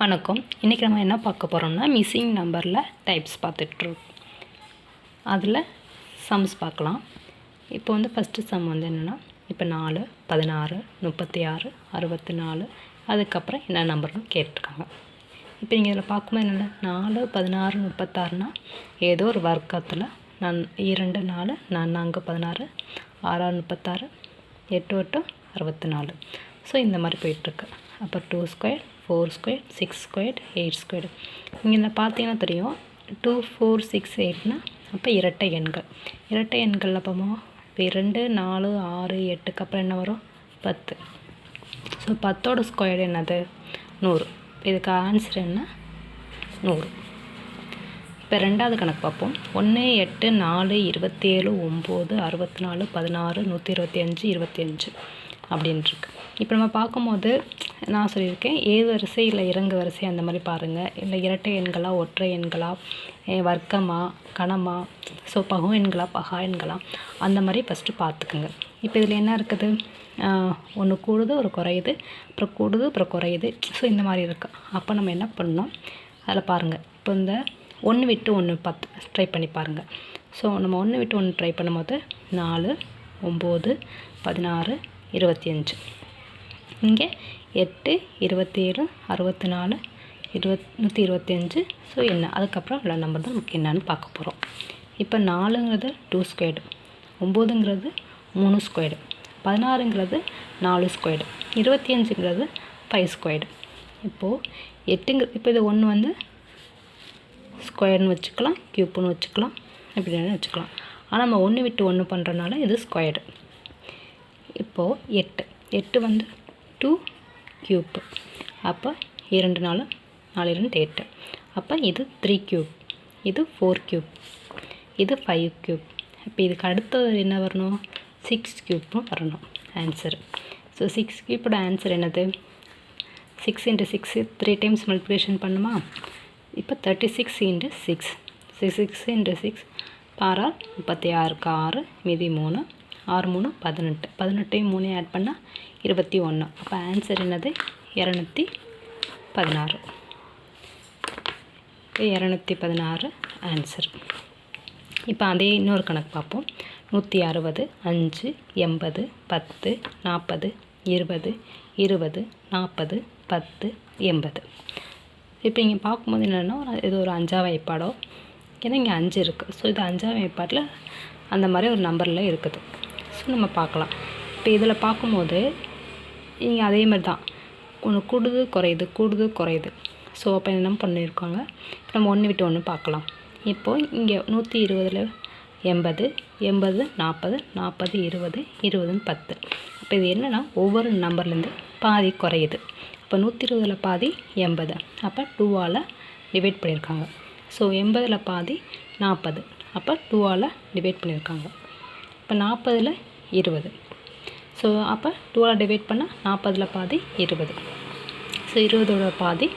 வணக்கம். இன்றைக்கி நம்ம என்ன பார்க்க போகிறோம்னா மிஸ்ஸிங் நம்பரில் டைப்ஸ் பார்த்துட்ருக்கோம். அதில் சம்ஸ் பார்க்கலாம். இப்போ ஃபஸ்ட்டு சம் என்னென்னா, இப்போ 4, 16, 36, 64 அதுக்கப்புறம் என்ன நம்பர்னு கேட்டிருக்காங்க. இப்போ நீங்கள் இதில் பார்க்கும்போது என்னென்னா 4, 16, 36னா ஏதோ ஒரு வர்க்கத்தில் 2 4 4 16 6 36 8 8 64. ஸோ இந்த மாதிரி போயிட்டுருக்கு. அப்போ 2 ஸ்கொயர் 4 ஸ்கொயர் 6 ஸ்கொயர் 8 ஸ்கொயர். இங்கே பார்த்தீங்கன்னா தெரியும் 2 4 6 8னா அப்போ இரட்டை எண்கள் அப்போமா இப்போ 2 4 6 8க்கு அப்புறம் என்ன வரும் 10. ஸோ 10ஓட ஸ்கொயர் என்னது 100. இதுக்கு ஆன்சர் என்ன 100. இப்போ ரெண்டாவது கணக்கு பார்ப்போம். 1 8 4 27 9 64 16 125 25 அப்படின்ட்டுருக்கு. இப்போ நம்ம பார்க்கும்போது நான் சொல்லியிருக்கேன் ஏ வரிசை இல்லை இறங்கு வரிசை அந்த மாதிரி பாருங்கள். இல்லை இரட்டை எண்களா ஒற்றை எண்களா வர்க்கமா கணமா ஸோ பகு எண்களா பகா எண்களா அந்த மாதிரி ஃபஸ்ட்டு பார்த்துக்குங்க. இப்போ இதில் என்ன இருக்குது, ஒன்று கூடுது ஒரு குறையுது, அப்புறம் கூடுது அப்புறம் குறையுது. ஸோ இந்த மாதிரி இருக்குது. அப்போ நம்ம என்ன பண்ணோம் அதில் பாருங்கள். இப்போ இந்த 1 விட்டு 1 ட்ரை பண்ணி பாருங்கள். ஸோ நம்ம 1 விட்டு 1 ட்ரை பண்ணும்போது 4 9 16 25, இங்கே 8 27 64 125. ஸோ என்ன அதுக்கப்புறம் உள்ள நம்பர் தான் நமக்கு என்னன்னு பார்க்க போகிறோம். இப்போ 4ங்கிறது 2 ஸ்கொயர்டு, 9ங்கிறது 3 ஸ்கொயர்டு, 16ங்கிறது 4 ஸ்கொயர்டு, 25ங்கிறது 5 ஸ்கொயர்டு. இப்போது 8 இப்போ இது 1 ஸ்கொயர்னு வச்சுக்கலாம், க்யூப்னு வச்சுக்கலாம், இப்படின்னு வச்சுக்கலாம். ஆனால் நம்ம 1 விட்டு 1 பண்ணுறதுனால இது ஸ்கொயர்டு. இப்போது 8 2 க்யூப். அப்போ 2 4 4 2 8. அப்போ இது 3 க்யூப், இது 4 க்யூப், இது 5 க்யூப். இப்போ இதுக்கு அடுத்தது என்ன வரணும் 6 க்யூப்பும் வரணும் ஆன்சர். ஸோ 6 க்யூப்போட ஆன்சர் என்னது 6 × 6 3 டைம்ஸ் மல்டிப்ளிகேஷன் பண்ணுமா. இப்போ 36 × 6 6 × 6 6 36 6 மீதி 3 6 3 18 18 3 ஆட் பண்ணால் 21. அப்போ ஆன்சர் என்னது 216. 216 ஆன்சர். இப்போ அதே இன்னொரு கணக்கு பார்ப்போம். 160 5 80 10 40 20 20 40 10 80. இப்போ இங்கே பார்க்கும்போது என்னென்னா இது ஒரு 5ஆம் வாய்ப்பாடோ, ஏன்னா இங்கே 5 இருக்குது. ஸோ இது 5ஆம் வாய்ப்பாட்டில் அந்த மாதிரி ஒரு நம்பரில் இருக்குது. ஸோ நம்ம பார்க்கலாம். இப்போ இதில் பார்க்கும்போது இங்கே அதே மாதிரி தான் ஒன்று கூடுது குறையுது. ஸோ அப்போ என்ன பண்ணியிருக்காங்க, இப்போ நம்ம 1 விட்டு 1 பார்க்கலாம். இப்போது இங்கே 120 80 80 40 40 20 20 10. அப்போ இது என்னென்னா ஒவ்வொரு நம்பர்லேருந்து பாதி குறையுது. அப்போ 120 பாதி 80, அப்போ 2ஆல் டிவைட் பண்ணியிருக்காங்க. ஸோ 80 பாதி 40, அப்போ 2ஆல் டிவைட் பண்ணியிருக்காங்க. இப்போ 40 20. ஸோ அப்போ 2ஆல் டிவைட் பண்ணால் 40 பாதி 20. ஸோ 20ஓட பாதி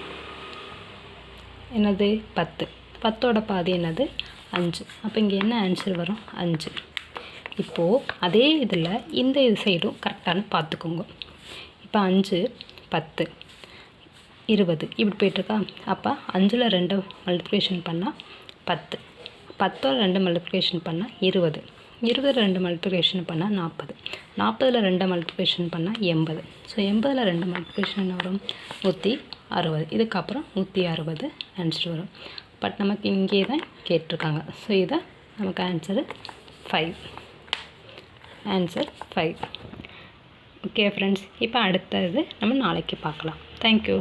என்னது 10, 10ஓட பாதி என்னது 5. அப்போ இங்கே என்ன ஆன்சர் வரும் 5. இப்போது அதே இதில் இந்த இது சைடும் கரெக்டானு பார்த்துக்கோங்க. இப்போ 5 10 20 இப்படி போய்ட்டுருக்கா. அப்போ 5ல் 2 மல்டிப்ளிகேஷன் பண்ணால் 10, 10ஓட 2 மல்டிப்ளிகேஷன் பண்ணால் 20, 20ல் 2 மல்டிப்ளிகேஷன் பண்ணால் 40, 40ல் 2 மல்டிப்ளிகேஷன் பண்ணால் 80. ஸோ 80ல் 2 மல்டிப்ளிகேஷன் வரும் 160. இதுக்கப்புறம் 160 ஆன்சர் வரும். பட் நமக்கு இங்கே தான் கேட்டிருக்காங்க. ஸோ இதை நமக்கு ஆன்சரு 5. ஆன்சர் 5. ஓகே ஃப்ரெண்ட்ஸ், இப்போ அடுத்தது நம்ம நாளைக்கு பார்க்கலாம். தேங்க்யூ.